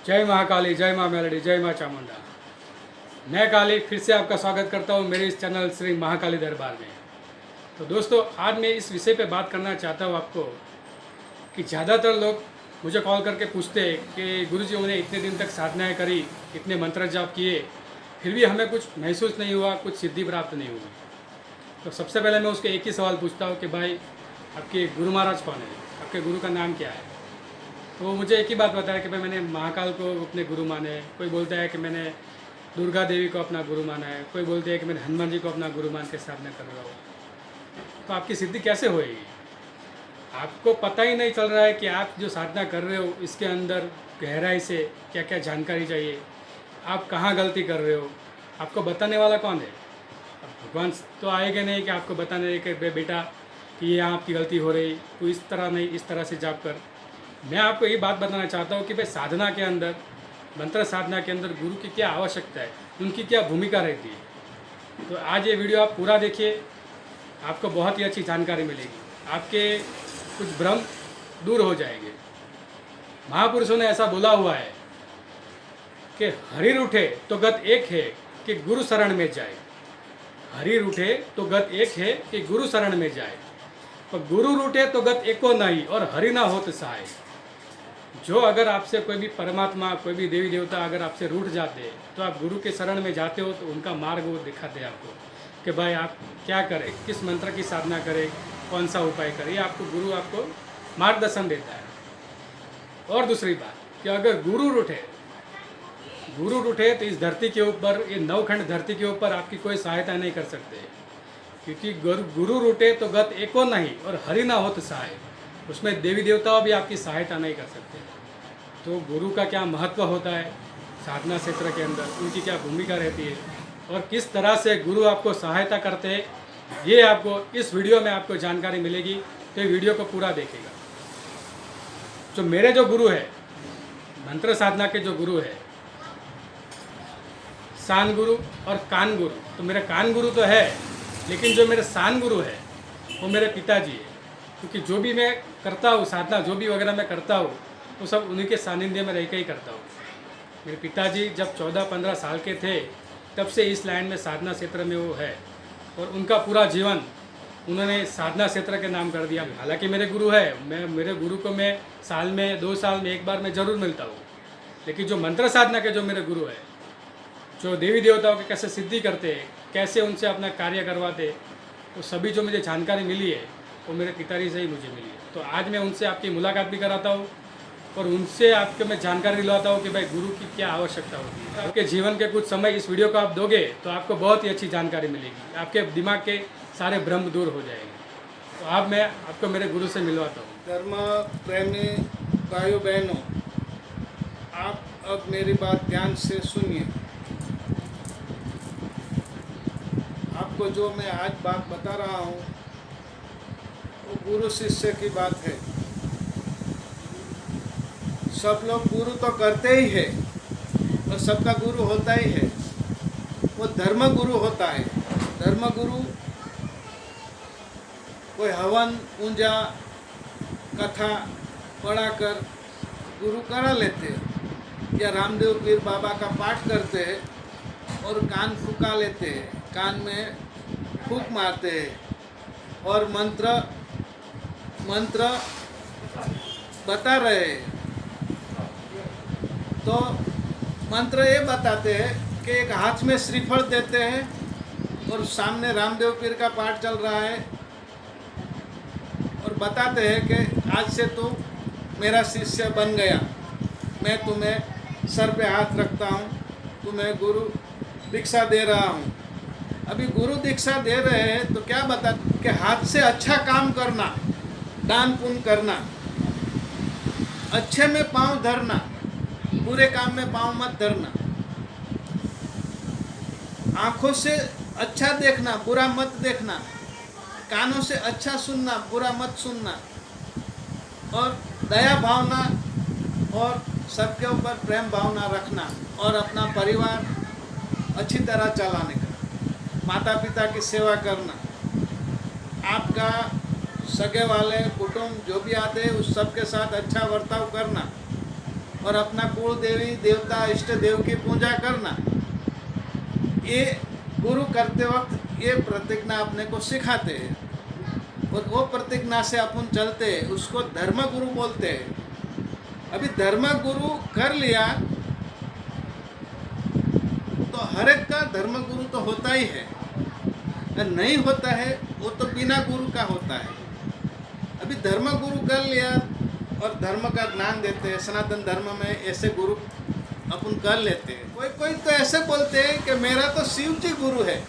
जय महाकाली, जय माँ मेलडी, जय माँ चामुंडा। मैं काली फिर से आपका स्वागत करता हूँ मेरे इस चैनल श्री महाकाली दरबार में। तो दोस्तों, आज मैं इस विषय पे बात करना चाहता हूँ आपको कि ज़्यादातर लोग मुझे कॉल करके पूछते हैं कि गुरुजी उन्हें इतने दिन तक साधनाएँ करी, इतने मंत्र जाप किए, फिर भी हमें कुछ महसूस नहीं हुआ, कुछ सिद्धि प्राप्त नहीं हुई। तो सबसे पहले मैं उसके एक ही सवाल पूछता हूँ कि भाई आपके गुरु महाराज कौन है, आपके गुरु का नाम क्या है। तो वो मुझे एक ही बात बताया कि भाई मैंने महाकाल को अपने गुरु माने हैं। कोई बोलता है कि मैंने दुर्गा देवी को अपना गुरु माना है, कोई बोलते हैं कि मैंने हनुमान जी को अपना गुरु मान के साधना कर रहा हूँ। तो आपकी सिद्धि कैसे होएगी? आपको पता ही नहीं चल रहा है कि आप जो साधना कर रहे हो इसके अंदर गहराई से क्या क्या जानकारी चाहिए, आप कहाँ गलती कर रहे हो, आपको बताने वाला कौन है? अब भगवान तो आएगा नहीं कि आपको बताने कि बेटा कि ये आपकी गलती हो रही, तू इस तरह नहीं इस तरह से जाप कर। मैं आपको ये बात बताना चाहता हूँ कि भाई साधना के अंदर, मंत्र साधना के अंदर गुरु की क्या आवश्यकता है, उनकी क्या भूमिका रहती है। तो आज ये वीडियो आप पूरा देखिए, आपको बहुत ही अच्छी जानकारी मिलेगी, आपके कुछ भ्रम दूर हो जाएंगे। महापुरुषों ने ऐसा बोला हुआ है कि हरि रूठे तो गत एक है कि गुरु शरण में जाए। हरि रूठे तो गत एक है कि गुरु शरण में जाए, पर गुरु रूठे तो गत एको नहीं और हरि ना होत सहाय। जो अगर आपसे कोई भी परमात्मा, कोई भी देवी देवता अगर आपसे रूठ जाते हैं तो आप गुरु के शरण में जाते हो तो उनका मार्ग वो दिखाते हैं आपको कि भाई आप क्या करें, किस मंत्र की साधना करें, कौन सा उपाय करें। आपको गुरु आपको मार्गदर्शन देता है। और दूसरी बात कि अगर गुरु रूठे तो इस धरती के ऊपर, ये नवखंड धरती के ऊपर आपकी कोई सहायता नहीं कर सकते, क्योंकि गुरु रूठे तो गत एको नहीं और हरि ना होत सहाय। उसमें देवी देवताओं भी आपकी सहायता नहीं कर सकते। तो गुरु का क्या महत्व होता है साधना क्षेत्र के अंदर, उनकी क्या भूमिका रहती है और किस तरह से गुरु आपको सहायता करते हैं, ये आपको इस वीडियो में आपको जानकारी मिलेगी। तो ये वीडियो को पूरा देखिएगा। जो मेरे जो गुरु है, मंत्र साधना के जो गुरु है, शान गुरु और कान गुरु, तो मेरे कान गुरु तो है, लेकिन जो मेरे शान गुरु है वो मेरे पिताजी है। क्योंकि जो भी मैं करता हूँ साधना, जो भी वगैरह मैं करता हूँ, वो सब उन्हीं के सानिध्य में रह के ही करता हूँ। मेरे पिताजी जब 14-15 साल के थे तब से इस लाइन में साधना क्षेत्र में वो है, और उनका पूरा जीवन उन्होंने साधना क्षेत्र के नाम कर दिया। हालांकि मेरे गुरु है, मेरे गुरु को मैं साल में 2 साल में एक बार मैं ज़रूर मिलता हूँ, लेकिन जो मंत्र साधना के जो मेरे गुरु है, जो देवी देवताओं के कैसे सिद्धि करते हैं, कैसे उनसे अपना कार्य करवाते, तो सभी जो मुझे जानकारी मिली है वो मेरे पिताजी से ही मुझे मिली है। तो आज मैं उनसे आपकी मुलाकात भी कराता हूँ और उनसे आपको मैं जानकारी दिलाता हूँ कि भाई गुरु की क्या आवश्यकता होती है। आपके जीवन के कुछ समय इस वीडियो को आप दोगे तो आपको बहुत ही अच्छी जानकारी मिलेगी, आपके दिमाग के सारे भ्रम दूर हो जाएंगे। तो अब मैं आपको मेरे गुरु से मिलवाता हूँ। धर्म प्रेमी भाइयों बहनों, आप अब मेरी बात ध्यान से सुनिए। आपको जो मैं आज बात बता रहा हूँ वो गुरु शिष्य की बात है। सब लोग गुरु तो करते ही है और सबका गुरु होता ही है, वो धर्म गुरु होता है। धर्म गुरु कोई हवन पूजा कथा पढ़ाकर गुरु करा लेते हैं, या रामदेव पीर बाबा का पाठ करते हैं और कान फूका लेते हैं, कान में फूक मारते हैं और मंत्र बता रहे हैं। तो मंत्र ये बताते हैं कि एक हाथ में श्रीफल देते हैं और सामने रामदेव पीर का पाठ चल रहा है और बताते हैं कि आज से तू मेरा शिष्य बन गया, मैं तुम्हें सर पे हाथ रखता हूँ, तुम्हें गुरु दीक्षा दे रहा हूँ। अभी गुरु दीक्षा दे रहे हैं तो क्या बता कि हाथ से अच्छा काम करना, दान पुण्य करना, अच्छे में पाँव धरना, बुरे काम में पाँव मत धरना, आँखों से अच्छा देखना, बुरा मत देखना, कानों से अच्छा सुनना, बुरा मत सुनना, और दया भावना और सबके ऊपर प्रेम भावना रखना और अपना परिवार अच्छी तरह चलाने का, माता पिता की सेवा करना, आपका सगे वाले कुटुंब जो भी आते हैं उस सब के साथ अच्छा बर्ताव करना, और अपना कुल देवी देवता इष्ट देव की पूजा करना, ये गुरु करते वक्त ये प्रतिज्ञा अपने को सिखाते हैं और वो प्रतिज्ञा से अपन चलते हैं, उसको धर्म गुरु बोलते हैं। अभी धर्म गुरु कर लिया तो हर एक का धर्म गुरु तो होता ही है, अगर नहीं होता है वो तो बिना गुरु का होता है। अभी धर्म गुरु कर लिया और धर्म का ज्ञान देते हैं, सनातन धर्म में ऐसे गुरु अपन कर लेते हैं। कोई कोई तो ऐसे बोलते हैं कि मेरा तो शिव जी गुरु है।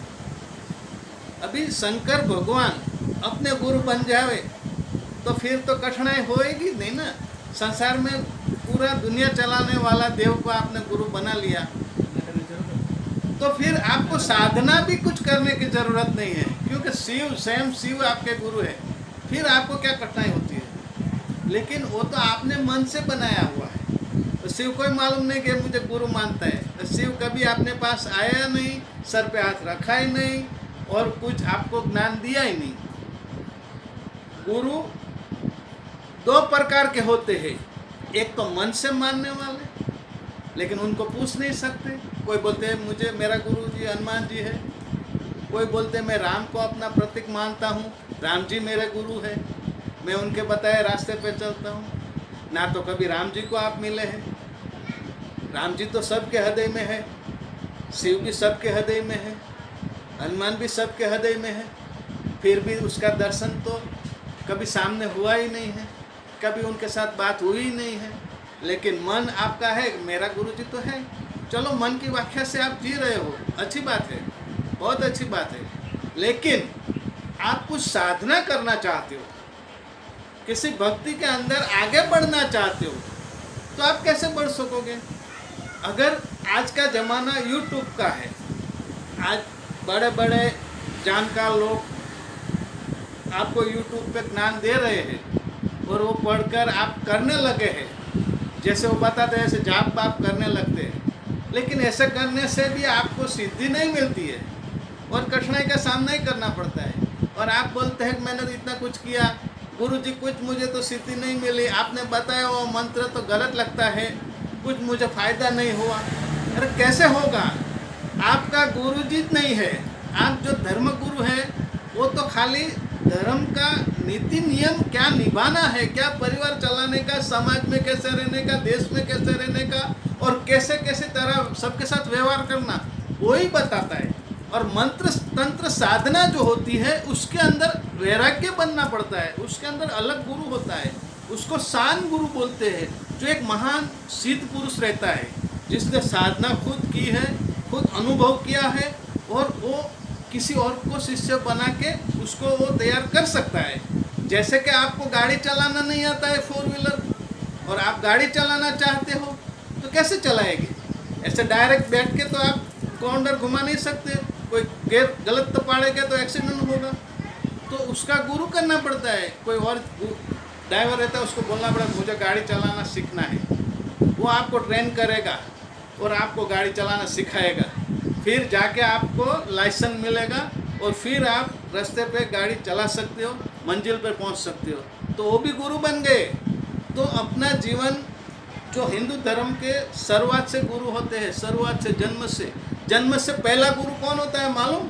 अभी शंकर भगवान अपने गुरु बन जावे तो फिर तो कठिनाई होएगी नहीं ना। संसार में पूरा दुनिया चलाने वाला देव को आपने गुरु बना लिया तो फिर आपको साधना भी कुछ करने की जरूरत नहीं है, क्योंकि शिव स्वयं शिव आपके गुरु है। फिर आपको क्या कठिनाई होती है? लेकिन वो तो आपने मन से बनाया हुआ है। तो शिव को मालूम नहीं कि मुझे गुरु मानता है, तो शिव कभी आपने पास आया नहीं, सर पे हाथ रखा ही नहीं और कुछ आपको ज्ञान दिया ही नहीं। गुरु दो प्रकार के होते हैं, एक तो मन से मानने वाले लेकिन उनको पूछ नहीं सकते। कोई बोलते हैं मुझे मेरा गुरु जी हनुमान जी है, कोई बोलते हैं मैं राम को अपना प्रतीक मानता हूँ, राम जी मेरे गुरु है, मैं उनके बताए रास्ते पे चलता हूँ। ना तो कभी राम जी को आप मिले हैं, राम जी तो सबके हृदय में है, शिव भी सबके हृदय में है, हनुमान भी सबके हृदय में है, फिर भी उसका दर्शन तो कभी सामने हुआ ही नहीं है, कभी उनके साथ बात हुई ही नहीं है। लेकिन मन आपका है मेरा गुरु जी तो है। चलो मन की व्याख्या से आप जी रहे हो, अच्छी बात है, बहुत अच्छी बात है। लेकिन आप कुछ साधना करना चाहते हो, किसी भक्ति के अंदर आगे बढ़ना चाहते हो, तो आप कैसे बढ़ सकोगे? अगर आज का ज़माना यूट्यूब का है, आज बड़े बड़े जानकार लोग आपको यूट्यूब पे ज्ञान दे रहे हैं और वो पढ़कर आप करने लगे हैं, जैसे वो बताते हैं ऐसे जाप पाप करने लगते हैं। लेकिन ऐसे करने से भी आपको सिद्धि नहीं मिलती है और कठिनाई का सामना ही करना पड़ता है। और आप बोलते हैं कि मैंने तो इतना कुछ किया, गुरु जी कुछ मुझे तो सिद्धि नहीं मिली, आपने बताया वो मंत्र तो गलत लगता है, कुछ मुझे फ़ायदा नहीं हुआ। अरे कैसे होगा? आपका गुरु जी नहीं है, आप जो धर्म गुरु है वो तो खाली धर्म का नीति नियम क्या निभाना है, क्या परिवार चलाने का, समाज में कैसे रहने का, देश में कैसे रहने का और कैसे कैसे तरह सबके साथ व्यवहार करना, वही बताता है। और मंत्र तंत्र साधना जो होती है उसके अंदर वैराग्य बनना पड़ता है, उसके अंदर अलग गुरु होता है, उसको शान गुरु बोलते हैं, जो एक महान सिद्ध पुरुष रहता है जिसने साधना खुद की है, खुद अनुभव किया है और वो किसी और को शिष्य बना के उसको वो तैयार कर सकता है। जैसे कि आपको गाड़ी चलाना नहीं आता है 4 व्हीलर और आप गाड़ी चलाना चाहते हो तो कैसे चलाएंगे? ऐसे डायरेक्ट बैठ के तो आप काउंटर घुमा नहीं सकते, कोई गेयर गलत तो पाड़ेगा तो एक्सीडेंट होगा। तो उसका गुरु करना पड़ता है, कोई और ड्राइवर रहता है उसको बोलना पड़ता है मुझे गाड़ी चलाना सीखना है, वो आपको ट्रेन करेगा और आपको गाड़ी चलाना सिखाएगा, फिर जाके आपको लाइसेंस मिलेगा और फिर आप रास्ते पे गाड़ी चला सकते हो, मंजिल पर पहुंच सकते हो। तो वो भी गुरु बन गए। तो अपना जीवन जो हिंदू धर्म के शुरुआत से गुरु होते हैं, शुरुआत से जन्म से पहला गुरु कौन होता है मालूम?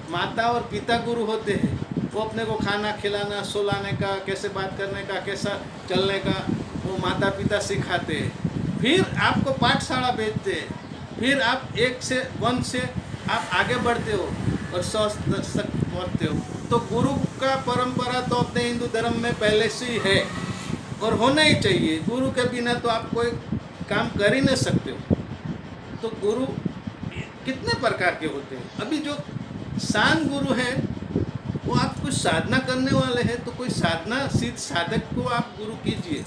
माता और पिता गुरु होते हैं। वो अपने को खाना खिलाना, सुलाने का, कैसे बात करने का, कैसा चलने का वो माता पिता सिखाते हैं। फिर आपको पाठशाला भेजते हैं, फिर आप 1 से 1 से आप आगे बढ़ते हो और 100 तक पहुँचते हो। तो गुरु का परंपरा तो अपने हिंदू धर्म में पहले से ही है और होना ही चाहिए। गुरु के बिना तो आप कोई काम कर ही नहीं सकते हो। तो गुरु कितने प्रकार के होते हैं? अभी जो शान गुरु है वो आप कुछ साधना करने वाले हैं तो कोई साधना सिद्ध साधक को आप गुरु कीजिए,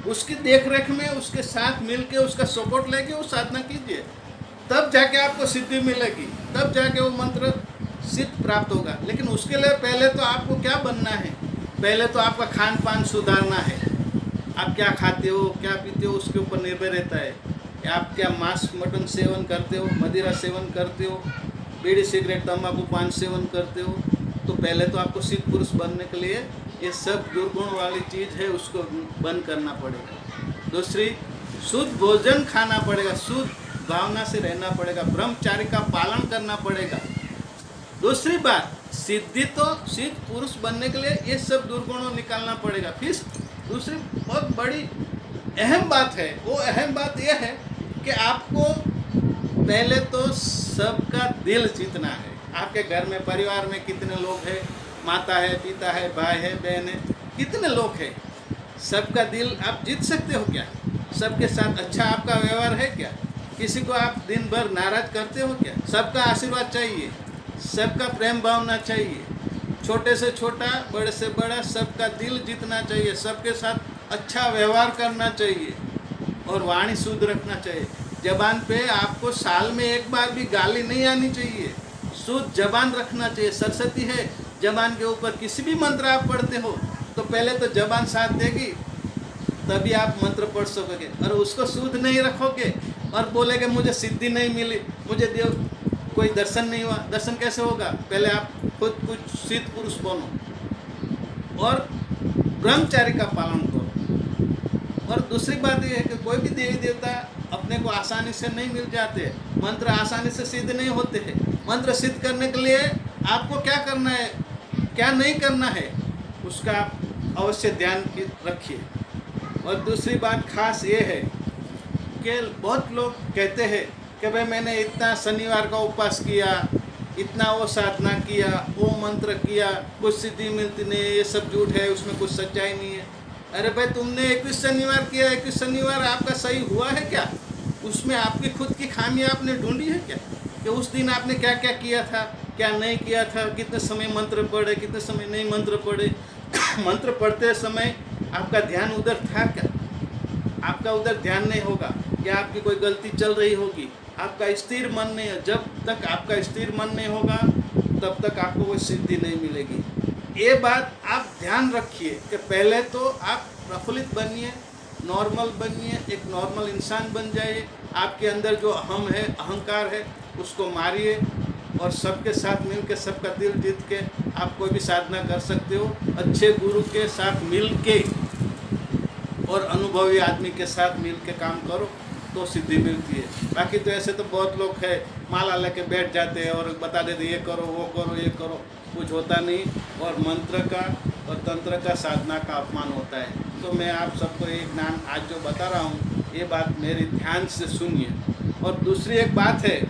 उसकी देख रेख में उसके साथ मिलके उसका सपोर्ट लेके वो साधना कीजिए, तब जाके आपको सिद्धि मिलेगी, तब जाके वो मंत्र सिद्ध प्राप्त होगा। लेकिन उसके लिए पहले तो आपको क्या बनना है? पहले तो आपका खान पान सुधारना है। आप क्या खाते हो, क्या पीते हो, उसके ऊपर निर्भर रहता है। आप क्या मांस मटन सेवन करते हो, मदिरा सेवन करते हो, बीड़ी सिगरेट तंबाकू पान सेवन करते हो। तो पहले तो आपको सिद्ध पुरुष बनने के लिए ये सब दुर्गुण वाली चीज़ है उसको बंद करना पड़ेगा। दूसरी, शुद्ध भोजन खाना पड़ेगा, शुद्ध भावना से रहना पड़ेगा, ब्रह्मचार्य का पालन करना पड़ेगा। दूसरी बात, सिद्धि तो सिद्ध पुरुष बनने के लिए ये सब दुर्गुणों निकालना पड़ेगा। फिर दूसरी बहुत बड़ी अहम बात है, वो अहम बात यह है कि आपको पहले तो सबका दिल जीतना है। आपके घर में परिवार में कितने लोग हैं, माता है, पिता है, भाई है, बहन है, कितने लोग हैं, सबका दिल आप जीत सकते हो क्या? सबके साथ अच्छा आपका व्यवहार है क्या? किसी को आप दिन भर नाराज करते हो क्या? सबका आशीर्वाद चाहिए, सबका प्रेम भावना चाहिए, छोटे से छोटा, बड़े से बड़ा, सबका दिल जीतना चाहिए, सबके साथ अच्छा व्यवहार करना चाहिए और वाणी शुद्ध रखना चाहिए। जबान पे आपको साल में एक बार भी गाली नहीं आनी चाहिए, शुद्ध जबान रखना चाहिए। सरस्वती है जबान के ऊपर, किसी भी मंत्र आप पढ़ते हो तो पहले तो जबान साथ देगी, तभी आप मंत्र पढ़ सकोगे। और उसको शुद्ध नहीं रखोगे और बोलेगे मुझे सिद्धि नहीं मिली, मुझे देव कोई दर्शन नहीं हुआ, दर्शन कैसे होगा? पहले आप खुद कुछ सिद्ध पुरुष बनो और ब्रह्मचार्य का पालन करो। और दूसरी बात यह है कि कोई भी देवी देवता अपने को आसानी से नहीं मिल जाते, मंत्र आसानी से सिद्ध नहीं होते हैं। मंत्र सिद्ध करने के लिए आपको क्या करना है, क्या नहीं करना है, उसका आप अवश्य ध्यान रखिए। और दूसरी बात खास ये है कि बहुत लोग कहते हैं कि भाई मैंने इतना शनिवार का उपवास किया, इतना वो साधना किया, वो मंत्र किया, कुछ सिद्धि मिलती नहीं, ये सब झूठ है, उसमें कुछ सच्चाई नहीं है। अरे भाई तुमने 21 शनिवार किया, 21 शनिवार आपका सही हुआ है क्या? उसमें आपकी खुद की खामी आपने ढूंढी है क्या? कि उस दिन आपने क्या क्या किया था, क्या नहीं किया था, कितने समय मंत्र पढ़े, कितने समय नहीं मंत्र पढ़े, मंत्र पढ़ते समय आपका ध्यान उधर था क्या? आपका उधर ध्यान नहीं होगा, क्या आपकी कोई गलती चल रही होगी, आपका स्थिर मन नहीं है। जब तक आपका स्थिर मन नहीं होगा तब तक आपको कोई सिद्धि नहीं मिलेगी। ये बात आप ध्यान रखिए कि पहले तो आप प्रफुल्लित बनिए, नॉर्मल बनिए, एक नॉर्मल इंसान बन जाइए। आपके अंदर जो अहम है, अहंकार है, उसको मारिए और सबके साथ मिल के, सबका दिल जीत के आप कोई भी साधना कर सकते हो। अच्छे गुरु के साथ मिल के और अनुभवी आदमी के साथ मिल के काम करो तो सिद्धि मिलती है। बाकी तो ऐसे तो बहुत लोग हैं, माला लेके बैठ जाते हैं और बता देते ये करो, वो करो, ये करो, कुछ होता नहीं और मंत्र का और तंत्र का, साधना का अपमान होता है। तो मैं आप सबको एक ज्ञान आज जो बता रहा हूँ, ये बात मेरी ध्यान से सुनिए। और दूसरी एक बात है,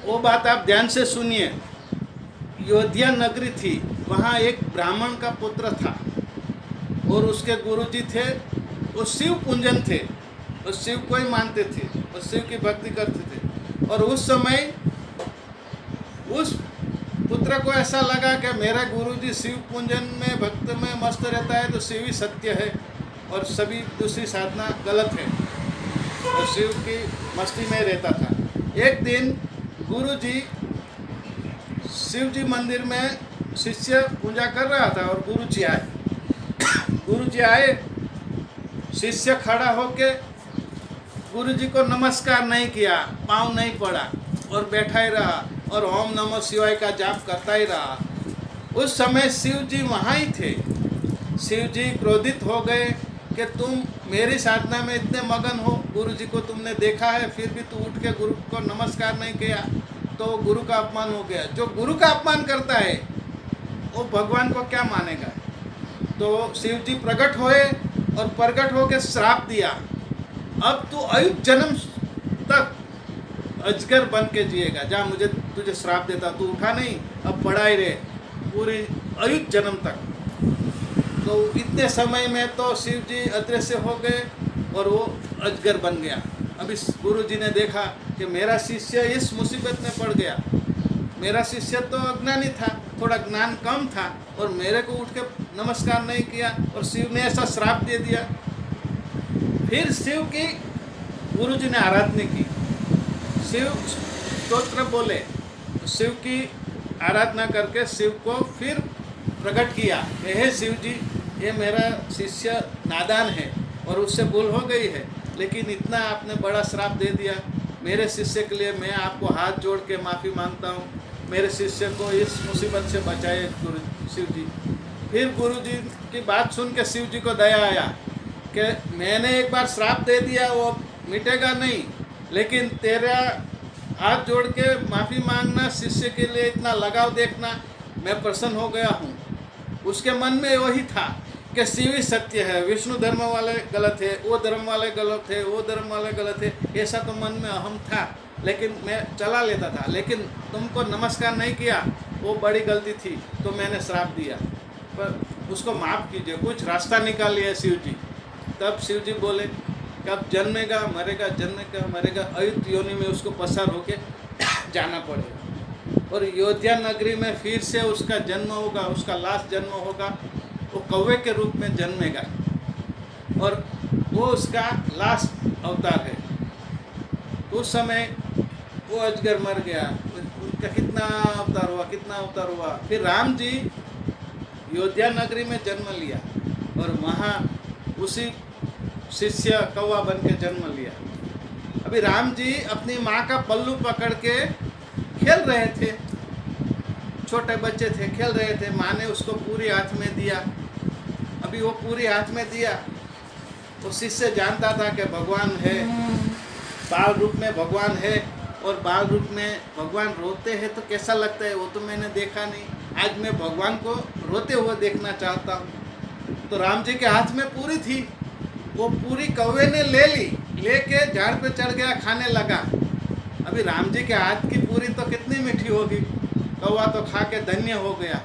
वो बात आप ध्यान से सुनिए। अयोध्या नगरी थी, वहाँ एक ब्राह्मण का पुत्र था और उसके गुरुजी थे, वो शिव पूजन थे, और शिव को ही मानते थे और शिव की भक्ति करते थे। और उस समय उस पुत्र को ऐसा लगा कि मेरा गुरुजी शिव पूजन में, भक्त में मस्त रहता है तो शिव ही सत्य है और सभी दूसरी साधना गलत है, और शिव की मस्ती में रहता था। एक दिन गुरुजी शिव जी मंदिर में शिष्य पूजा कर रहा था और गुरुजी आए। गुरुजी आए, शिष्य खड़ा होके गुरुजी को नमस्कार नहीं किया, पाँव नहीं पड़ा और बैठा ही रहा और ओम नमः शिवाय का जाप करता ही रहा। उस समय शिव जी वहाँ ही थे। शिव जी क्रोधित हो गए कि तुम मेरी साधना में इतने मगन हो, गुरुजी को तुमने देखा है फिर भी तू उठ के गुरु को नमस्कार नहीं किया, तो गुरु का अपमान हो गया। जो गुरु का अपमान करता है वो भगवान को क्या मानेगा? तो शिव जी प्रकट हुए और प्रकट होकर श्राप दिया, अब तू अयुत जन्म तक अजगर बन के जिएगा, जा मुझे तुझे श्राप देता, तू उठा नहीं, अब पड़ा ही रहे पूरी अयुत जन्म तक। तो इतने समय में तो शिव जी अदृश्य हो गए और वो अजगर बन गया। अब इस गुरु जी ने देखा कि मेरा शिष्य इस मुसीबत में पड़ गया, मेरा शिष्य तो अज्ञानी था, थोड़ा ज्ञान कम था और मेरे को उठ के नमस्कार नहीं किया और शिव ने ऐसा श्राप दे दिया। फिर शिव की गुरु जी ने आराधना की, शिव स्तोत्र बोले, शिव की आराधना करके शिव को फिर प्रकट किया, हे शिव जी, ये मेरा शिष्य नादान है और उससे भूल हो गई है, लेकिन इतना आपने बड़ा श्राप दे दिया, मेरे शिष्य के लिए मैं आपको हाथ जोड़ के माफ़ी मांगता हूँ, मेरे शिष्य को इस मुसीबत से बचाए गुरु शिव जी। फिर गुरु जी की बात सुन के शिव जी को दया आया कि मैंने एक बार श्राप दे दिया, वो मिटेगा नहीं, लेकिन तेरा हाथ जोड़ के माफ़ी मांगना, शिष्य के लिए इतना लगाव देखना, मैं प्रसन्न हो गया हूँ। उसके मन में वही था कि शिव ही सत्य है, विष्णु धर्म वाले गलत है, वो धर्म वाले गलत है, वो धर्म वाले गलत है, ऐसा तो मन में अहम था। लेकिन मैं चला लेता था, लेकिन तुमको नमस्कार नहीं किया, वो बड़ी गलती थी, तो मैंने श्राप दिया, पर उसको माफ़ कीजिए, कुछ रास्ता निकाल लिया शिव जी। तब शिव जी बोले, कब जन्मेगा मरेगा, जन्मेगा मरेगा, अयुत योनि में उसको पसार होके जाना पड़ेगा, और अयोध्या नगरी में फिर से उसका जन्म होगा, उसका लास्ट जन्म होगा, वो कौवे के रूप में जन्मेगा, और वो उसका लास्ट अवतार है। उस समय वो अजगर मर गया, उनका कितना अवतार हुआ, कितना अवतार हुआ। फिर राम जी अयोध्या नगरी में जन्म लिया, और वहाँ उसी शिष्य कौवा बन के जन्म लिया। अभी राम जी अपनी माँ का पल्लू पकड़ के खेल रहे थे, छोटे बच्चे थे, खेल रहे थे, माँ ने उसको पूरी हाथ में दिया। अभी वो पूरी हाथ में दिया, वो शिष्य जानता था कि भगवान है, बाल रूप में भगवान है, और बाल रूप में भगवान रोते हैं तो कैसा लगता है वो तो मैंने देखा नहीं, आज मैं भगवान को रोते हुए देखना चाहता हूँ। तो राम जी के हाथ में पूरी थी, वो पूरी कौवे ने ले ली, लेके झाड़ पे चढ़ गया, खाने लगा। अभी राम जी के हाथ की पूरी तो कितनी मीठी होगी, कौवा तो खा के धन्य हो गया,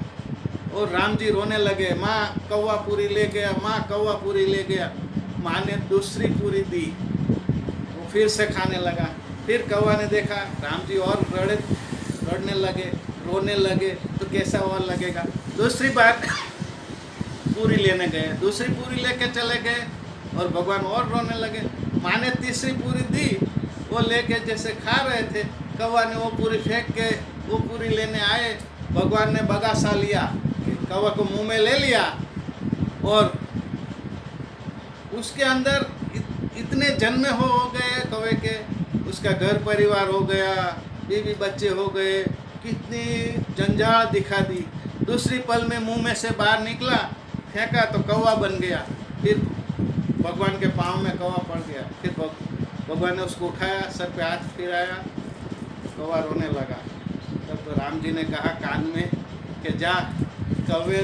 और राम जी रोने लगे, माँ कौवा पूरी ले गया, माँ कौवा पूरी ले गया। माँ ने दूसरी पूरी दी, वो फिर से खाने लगा। फिर कौवा ने देखा राम जी और रड़ने लगे, रोने लगे, तो कैसा और लगेगा। दूसरी बार पूरी लेने गए, दूसरी पूरी लेके चले गए, और भगवान और रोने लगे। माँ ने तीसरी पूरी दी, वो लेके जैसे खा रहे थे, कौवा ने वो पूरी फेंक के वो पूरी लेने आए, भगवान ने बगासा लिया, कौवा को मुंह में ले लिया, और उसके अंदर इतने जन्म हो गए कौवे के, उसका घर परिवार हो गया, बीवी बच्चे हो गए, कितनी जंजाल दिखा दी। दूसरी पल में मुंह में से बाहर निकला, फेंका तो कौवा बन गया। फिर भगवान के पाँव में कौवा पड़ गया, फिर भगवान ने उसको उठाया, सर पे हाथ फिराया, कौवा रोने लगा। तब तो राम जी ने कहा कान में कि जा कौवे,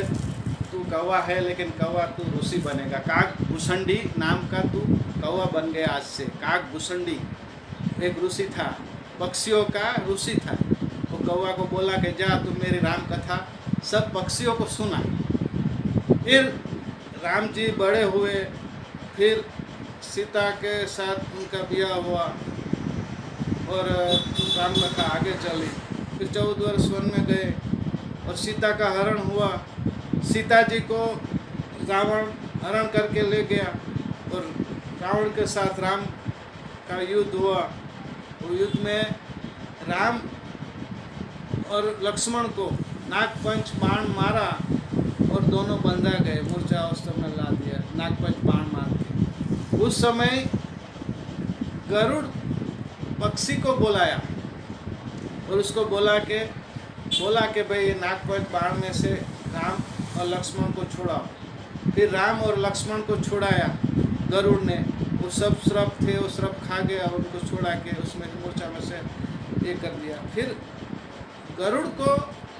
तू कौवा है लेकिन कौवा तू ऋषि बनेगा, काग भूषंडी नाम का तू कौवा बन गया आज से। काग भूषंडी एक ऋषि था, पक्षियों का ऋषि था। वो कौवा को बोला कि जा तू मेरी राम कथा सब पक्षियों को सुना। फिर राम जी बड़े हुए, फिर सीता के साथ उनका ब्याह हुआ, और राम कथा आगे चली। फिर 14 वर्ष वन में गए, और सीता का हरण हुआ। सीता जी को रावण हरण करके ले गया, और रावण के साथ राम का युद्ध हुआ। वो युद्ध में राम और लक्ष्मण को नागपंच बाण मारा, और दोनों बंधा गए, मूर्छा अवस्था में ला दिया, नागपंच बाण मार के। उस समय गरुड़ पक्षी को बुलाया, और उसको बोला कि भाई ये नागपंच बाण में से राम और लक्ष्मण को छुड़ाओ। फिर राम और लक्ष्मण को छुड़ाया गरुड़ ने, वो सब श्रप थे, वो श्रप खा गया, उनको छुड़ा के उसमें मूर्छा में से ये कर दिया। फिर गरुड़ को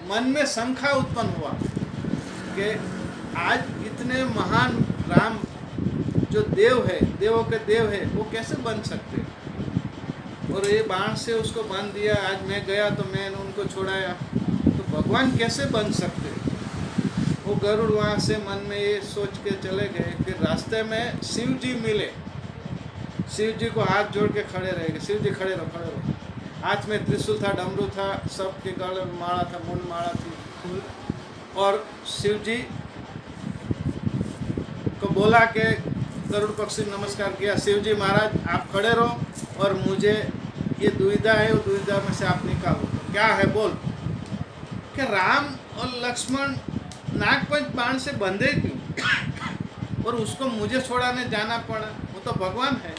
मन में शंका उत्पन्न हुआ कि आज इतने महान राम जो देव है, देवों के देव है, वो कैसे बन सकते, और ये बाण से उसको बांध दिया। आज मैं गया तो मैंने उनको छुड़ाया, तो भगवान कैसे बन सकते। वो गरुड़ वहाँ से मन में ये सोच के चले गए। फिर रास्ते में शिव जी मिले, शिव जी को हाथ जोड़ के खड़े रहे, शिव जी खड़े रहो खड़े रहो। हाथ में त्रिशूल था, डमरू था, सबके गले में माला था, मुंड माला थी, और शिव जी को बोला कि गरुड़ पक्षी नमस्कार किया, शिव जी महाराज आप खड़े रहो, और मुझे ये दुविधा है, वो दुविधा में से आप निकालो। क्या है बोल। कि राम और लक्ष्मण नागपंच बाण से बंधे क्यों, और उसको मुझे छोड़ाने जाना पड़ा, वो तो भगवान है।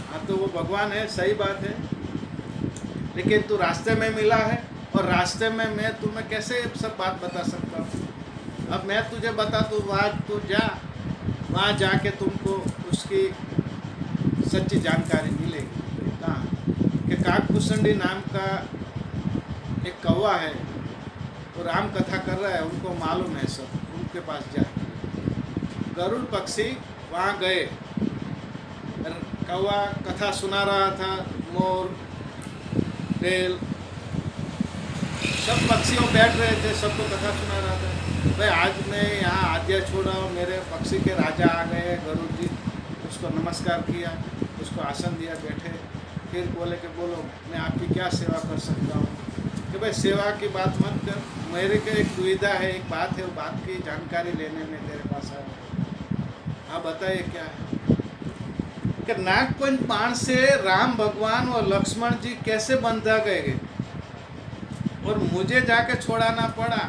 हाँ तो वो भगवान है, सही बात है, लेकिन तू रास्ते में मिला है, और रास्ते में मैं तुम्हें कैसे सब बात बता सकता हूँ। अब मैं तुझे बता, तू आज तू जा, वहाँ जाके तुमको उसकी सच्ची जानकारी मिलेगी। कहाँ कि काकभूषणी नाम का एक कौवा है, वो राम कथा कर रहा है, उनको मालूम है सब, उनके पास जाए। गरुड़ पक्षी वहाँ गए, कौवा कथा सुना रहा था, मोर बेल सब पक्षियों बैठ रहे थे, सबको कथा सुना रहा था। भाई आज मैं यहाँ आज्ञा छोड़ा, मेरे पक्षी के राजा आ गए गरुड़ जी, उसको नमस्कार किया, उसको आसन दिया, बैठे। फिर बोले कि बोलो मैं आपकी क्या सेवा कर सकता हूँ। कि भाई सेवा की बात मत कर, मेरे को एक दुविधा है, एक बात है, वो बात की जानकारी लेने में तेरे पास आया। आप बताइए क्या है। कि नागपंच बाण से राम भगवान और लक्ष्मण जी कैसे बंधा गए और मुझे जाके छोड़ाना पड़ा,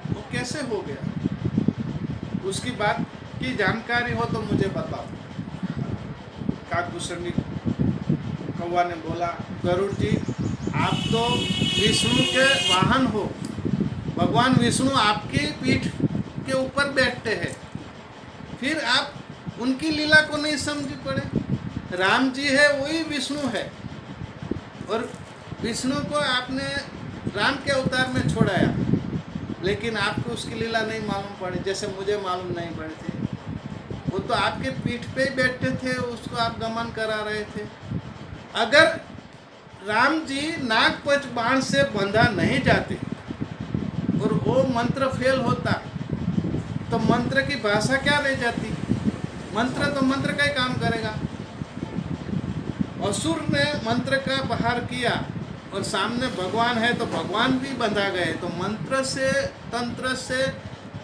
वो कैसे हो गया, उसकी बात की जानकारी हो तो मुझे बताओ। काकभूषणी कौवा ने बोला, गरुड़ जी आप तो विष्णु के वाहन हो, भगवान विष्णु आपकी पीठ के ऊपर बैठते हैं, फिर आप उनकी लीला को नहीं समझ पड़े। राम जी है वही विष्णु है, और विष्णु को आपने राम के अवतार में छोड़ाया, लेकिन आपको उसकी लीला नहीं मालूम पड़ी, जैसे मुझे मालूम नहीं पड़ी थी। वो तो आपके पीठ पे ही बैठे थे, उसको आप गमन करा रहे थे। अगर राम जी नागपंच बाण से बंधा नहीं जाते और वो मंत्र फेल होता, तो मंत्र की भाषा क्या रह जाती। मंत्र तो मंत्र का ही काम करेगा। असुर ने मंत्र का प्रहार किया और सामने भगवान है तो भगवान भी बंधा गए। तो मंत्र से तंत्र से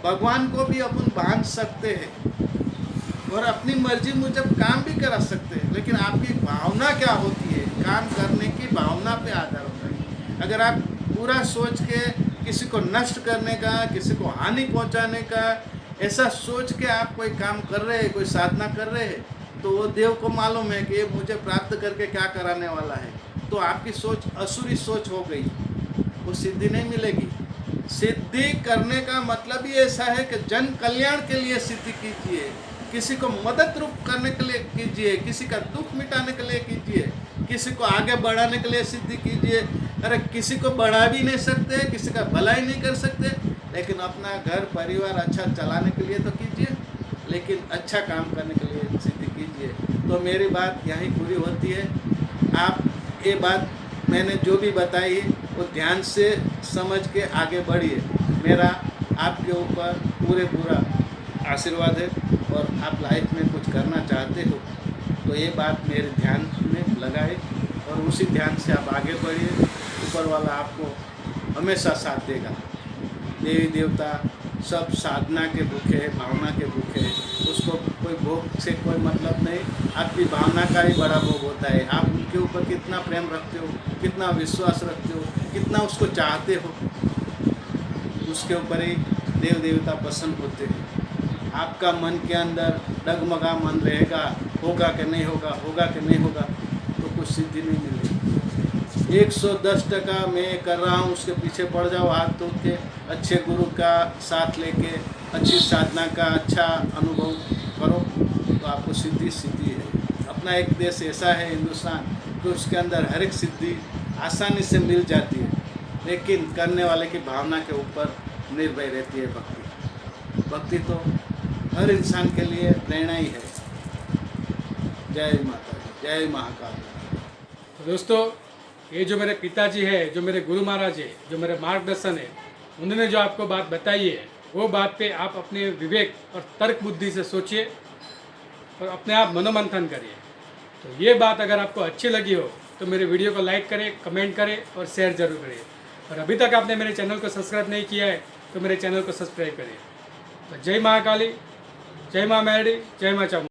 भगवान को भी अपन बांध सकते हैं और अपनी मर्जी मुजब काम भी करा सकते हैं, लेकिन आपकी भावना क्या होती है, काम करने की भावना पे आधार होता है। अगर आप पूरा सोच के किसी को नष्ट करने का, किसी को हानि पहुंचाने का ऐसा सोच के आप कोई काम कर रहे हैं, कोई साधना कर रहे हैं, तो वो देव को मालूम है कि ये मुझे प्राप्त करके क्या कराने वाला है। तो आपकी सोच असुरी सोच हो गई, वो सिद्धि नहीं मिलेगी। सिद्धि करने का मतलब ही ऐसा है कि जन कल्याण के लिए सिद्धि कीजिए, किसी को मदद रूप करने के लिए कीजिए, किसी का दुख मिटाने के लिए कीजिए, किसी को आगे बढ़ाने के लिए सिद्धि कीजिए। अरे किसी को बढ़ा भी नहीं सकते, किसी का भलाई नहीं कर सकते, लेकिन अपना घर परिवार अच्छा चलाने के लिए तो कीजिए, लेकिन अच्छा काम करने के लिए सिद्धि कीजिए। तो मेरी बात यहीं पूरी होती है। आप ये बात मैंने जो भी बताई वो ध्यान से समझ के आगे बढ़िए। मेरा आपके ऊपर पूरा आशीर्वाद है, और आप लाइफ में कुछ करना चाहते हो तो ये बात मेरे ध्यान में लगाए और उसी ध्यान से आप आगे बढ़िए। ऊपर वाला आपको हमेशा साथ देगा। देवी देवता सब साधना के भूखे हैं, भावना के भूखे हैं। उसको कोई भोग से कोई मतलब नहीं, आपकी भावना का ही बड़ा भोग होता है। आप उनके ऊपर कितना प्रेम रखते हो, कितना विश्वास रखते हो, कितना उसको चाहते हो, उसके ऊपर ही देव देवता पसंद होते हैं। आपका मन के अंदर डगमगा मन रहेगा, होगा कि नहीं होगा, होगा कि नहीं होगा, तो कुछ सिद्धि नहीं मिलेगी। 110% मैं कर रहा हूँ, उसके पीछे पड़ जाओ हाथ धो के, अच्छे गुरु का साथ लेके अच्छी साधना का अच्छा अनुभव करो, तो आपको सिद्धि है। अपना एक देश ऐसा है हिंदुस्तान कि उसके अंदर हर एक सिद्धि आसानी से मिल जाती है, लेकिन करने वाले की भावना के ऊपर निर्भर रहती है भक्ति। भक्ति तो हर इंसान के लिए प्रेरणा ही है। जय माता दी, जय महाकाल। तो दोस्तों, ये जो मेरे पिताजी है, जो मेरे गुरु महाराज है, जो मेरे मार्गदर्शन है, उन्होंने जो आपको बात बताई है, वो बात पे आप अपने विवेक और तर्क बुद्धि से सोचिए और अपने आप मनोमंथन करिए। तो ये बात अगर आपको अच्छी लगी हो तो मेरे वीडियो को लाइक करें, कमेंट करें और शेयर जरूर करिए। और अभी तक आपने मेरे चैनल को सब्सक्राइब नहीं किया है तो मेरे चैनल को सब्सक्राइब करिए। तो जय महाकाली, जय माँ मेलडी, जय माँ चामुंडा।